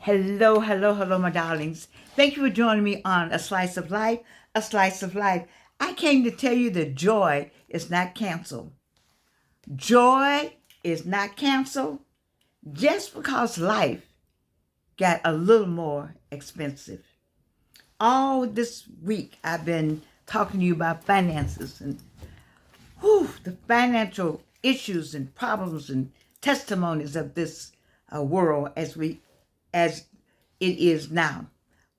Hello, hello, hello, my darlings. Thank you for joining me on A Slice of Life, A Slice of Life. I came to tell you that joy is not canceled. Joy is not canceled just because life got a little more expensive. All this week, I've been talking to you about finances and the financial issues and problems and testimonies of this world as it is now,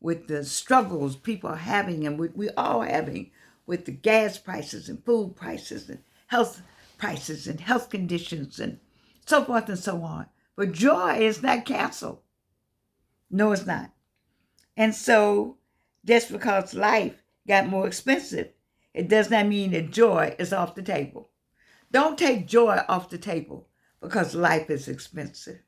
with the struggles people are having and we all having with the gas prices and food prices and health prices and health conditions and so forth and so on. But joy is not canceled. No, it's not. And so just because life got more expensive, it does not mean that joy is off the table. Don't take joy off the table because life is expensive.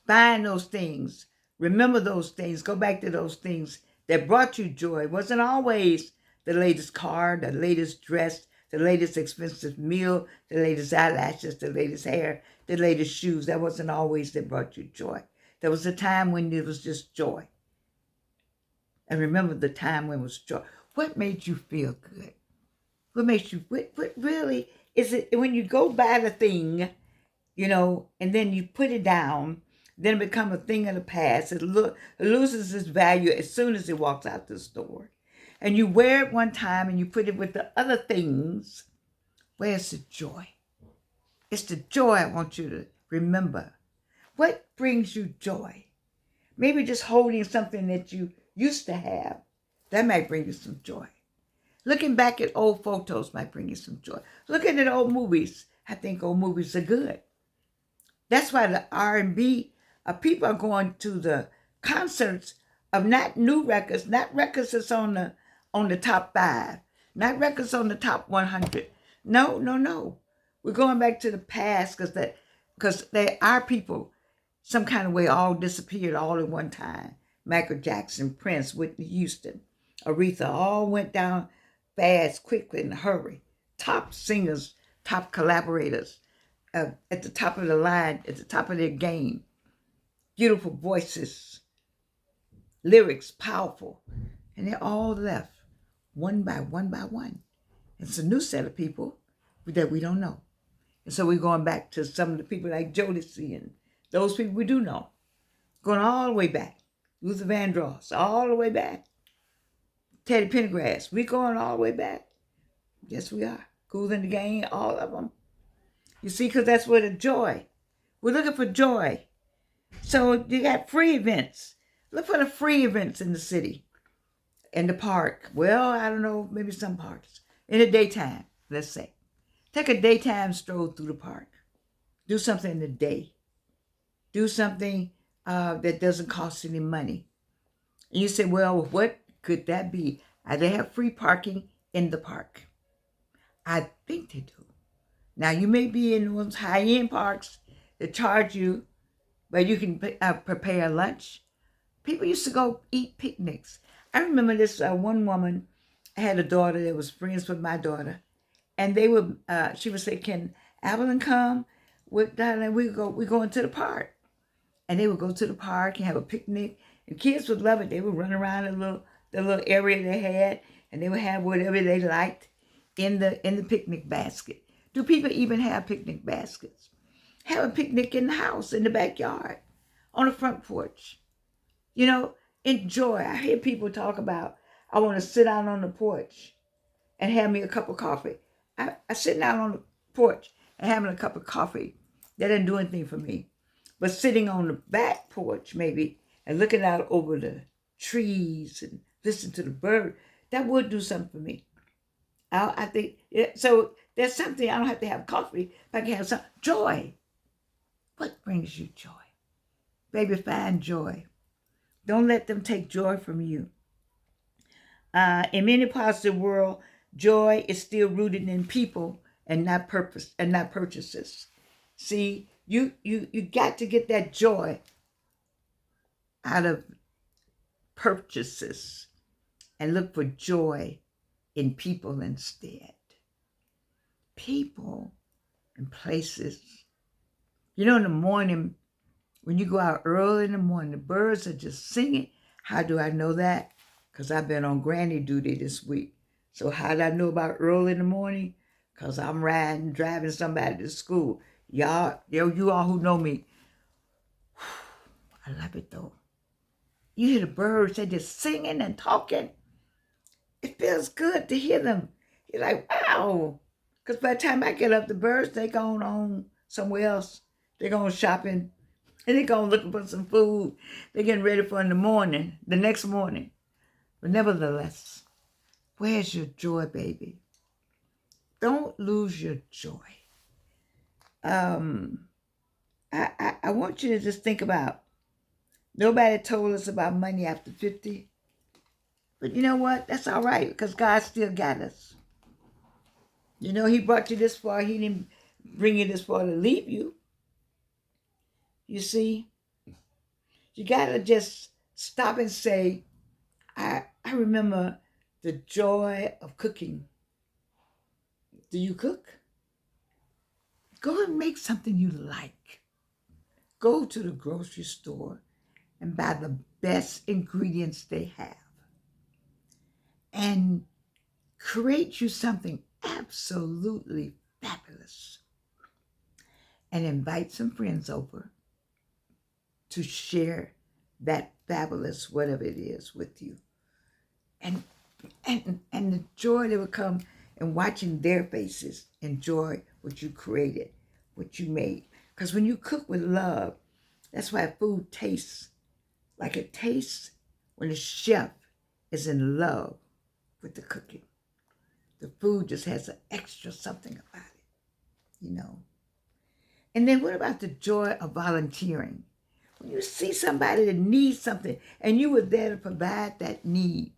Find those things. Remember those things. Go back to those things that brought you joy. It wasn't always the latest car, the latest dress, the latest expensive meal, the latest eyelashes, the latest hair, the latest shoes. That wasn't always that brought you joy. There was a time when it was just joy. And remember the time when it was joy. What made you feel good? What makes you, what really is it when you go buy the thing, and then you put it down, then it becomes a thing of the past. It loses its value as soon as it walks out the store. And you wear it one time and you put it with the other things. Where's the joy? It's the joy I want you to remember. What brings you joy? Maybe just holding something that you used to have. That might bring you some joy. Looking back at old photos might bring you some joy. Looking at old movies, I think old movies are good. That's why the R&B people are going to the concerts of not new records, not records that's on the top 5, not records on the top 100. No, no, no. We're going back to the past because they our people some kind of way all disappeared all at one time. Michael Jackson, Prince, Whitney Houston, Aretha all went down fast, quickly, in a hurry. Top singers, top collaborators, at the top of the line, at the top of their game. Beautiful voices, lyrics, powerful. And they all left one by one by one. It's a new set of people that we don't know. And so we're going back to some of the people like Jodeci and those people we do know. Going all the way back. Luther Vandross, all the way back. Teddy Pendergrass, we're going all the way back. Yes, we are. Kool and the Gang, all of them. You see, because that's where the joy. We're looking for joy. So you got free events. Look for the free events in the city. In the park. Well, I don't know, maybe some parks. In the daytime, let's say. Take a daytime stroll through the park. Do something in the day. Do something that doesn't cost any money. And you say, well, what could that be? They have free parking in the park. I think they do. Now, you may be in those high-end parks that charge you, but you can prepare lunch. People used to go eat picnics. I remember this one woman had a daughter that was friends with my daughter, and she would say, "Can Evelyn come? We're going to the park." And they would go to the park and have a picnic, and kids would love it. They would run around the little area they had, and they would have whatever they liked in the picnic basket. Do people even have picnic baskets? Have a picnic in the house, in the backyard, on the front porch. Enjoy. I hear people talk about, I want to sit out on the porch and have me a cup of coffee. I sitting out on the porch and having a cup of coffee, that doesn't do anything for me. But sitting on the back porch maybe and looking out over the trees and listening to the bird, that would do something for me. I think, so there's something, I don't have to have coffee, if I can have some joy. What brings you joy? Baby, find joy. Don't let them take joy from you. In many parts of the world, joy is still rooted in people and not purchases. See, you got to get that joy out of purchases and look for joy in people instead. People and places. In the morning When you go out early in the morning, the birds are just singing. How do I know that? Because I've been on granny duty this week. So how did I know about early in the morning? Because I'm driving somebody to school. Y'all, you all who know me, I love it though. You hear the birds, they're just singing and talking. It feels good to hear them. You're like, wow. Because by the time I get up, the birds, they going on somewhere else. They're going shopping. And they're going looking for some food. They're getting ready for in the morning, the next morning. But nevertheless, where's your joy, baby? Don't lose your joy. I want you to just think about, nobody told us about money after 50. But you know what? That's all right, because God still got us. You know, he brought you this far. He didn't bring you this far to leave you. You see? You got to just stop and say, I remember the joy of cooking. Do you cook? Go and make something you like. Go to the grocery store and buy the best ingredients they have. And create you something absolutely fabulous. And invite some friends over to share that fabulous whatever it is with you. And the joy that will come in watching their faces enjoy what you created, what you made. Because when you cook with love, that's why food tastes like it tastes when the chef is in love with the cooking. The food just has an extra something about it, you know. And then what about the joy of volunteering? When you see somebody that needs something and you were there to provide that need,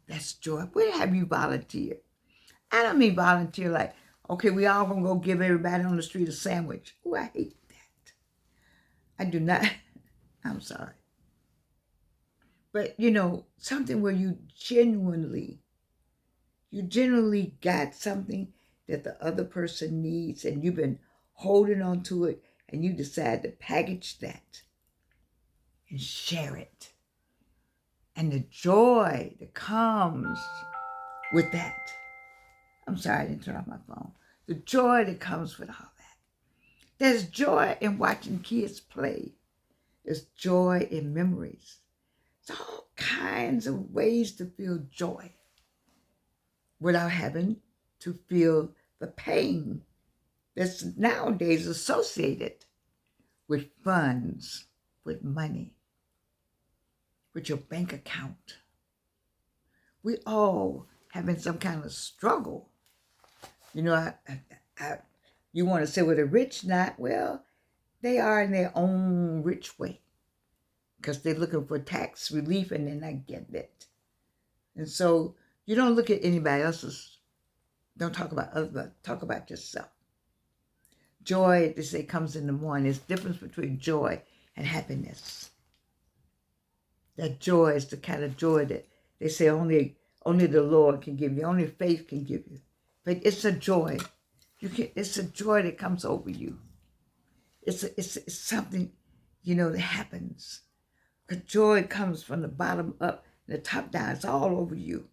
that's joy. Where have you volunteered? I don't mean volunteer like, okay, we all gonna go give everybody on the street a sandwich. Oh, I hate that. I do not. I'm sorry. But, you know, something where you genuinely got something that the other person needs and you've been holding on to it and you decide to package that and share it. And the joy that comes with that. I'm sorry, I didn't turn off my phone. The joy that comes with all that. There's joy in watching kids play. There's joy in memories. There's all kinds of ways to feel joy without having to feel the pain that's nowadays associated with funds, with money, with your bank account. We all having some kind of struggle. You know, you want to say, well, the rich not, well, they are in their own rich way because they're looking for tax relief and they're not getting it. And so you don't look at anybody else's, don't talk about others, but talk about yourself. Joy, they say, comes in the morning. There's a difference between joy and happiness. That joy is the kind of joy that they say only the Lord can give you, only faith can give you. But it's a joy. It's a joy that comes over you. It's something, you know, that happens. But joy comes from the bottom up and the top down. It's all over you.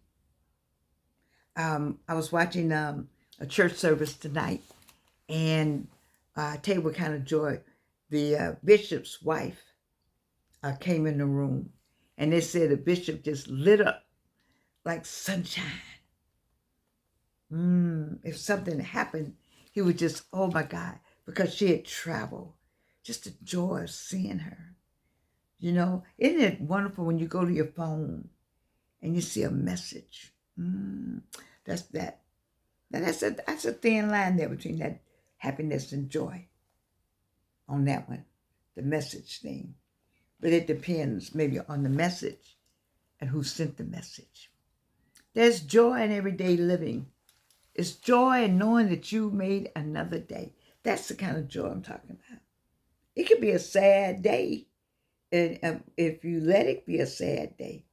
I was watching a church service tonight, and I tell you what kind of joy. The bishop's wife came in the room, and they said the bishop just lit up like sunshine. If something happened, he would just, oh my God, because she had traveled. Just the joy of seeing her. You know, isn't it wonderful when you go to your phone and you see a message? That's that. That's a thin line there between that happiness and joy on that one, the message thing. But it depends maybe on the message and who sent the message. There's joy in everyday living. It's joy in knowing that you made another day. That's the kind of joy I'm talking about. It could be a sad day, and if you let it be a sad day.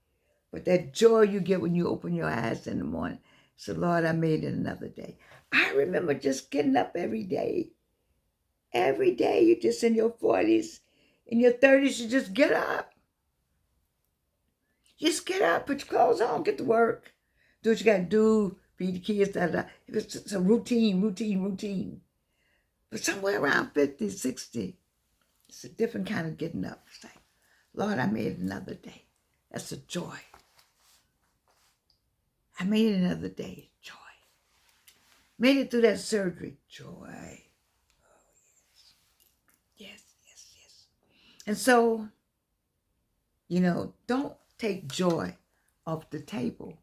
But that joy you get when you open your eyes in the morning. So, Lord, I made it another day. I remember just getting up every day. Every day, you're just in your 40s. in your 30s, you just get up. Just get up, put your clothes on, get to work. Do what you got to do, feed the kids, da, da. It's a routine. But somewhere around 50, 60, it's a different kind of getting up. It's like, Lord, I made it another day. That's a joy. I made it another day. Joy. Made it through that surgery. Joy. Yes. And so, don't take joy off the table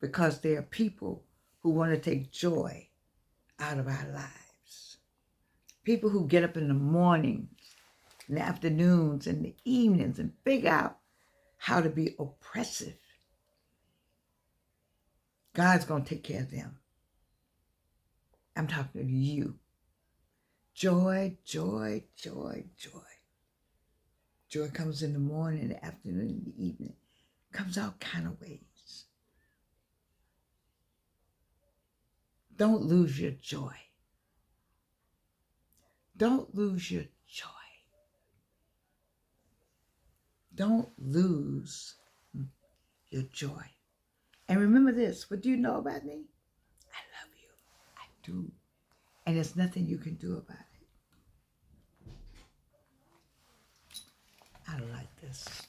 because there are people who want to take joy out of our lives. People who get up in the morning, in the afternoons, and the evenings and figure out how to be oppressive. God's going to take care of them. I'm talking to you. Joy. Joy comes in the morning, in the afternoon, in the evening. Comes out kind of ways. Don't lose your joy. Don't lose your joy. Don't lose your joy. And remember this, what do you know about me? I love you. I do. And there's nothing you can do about it. I like this.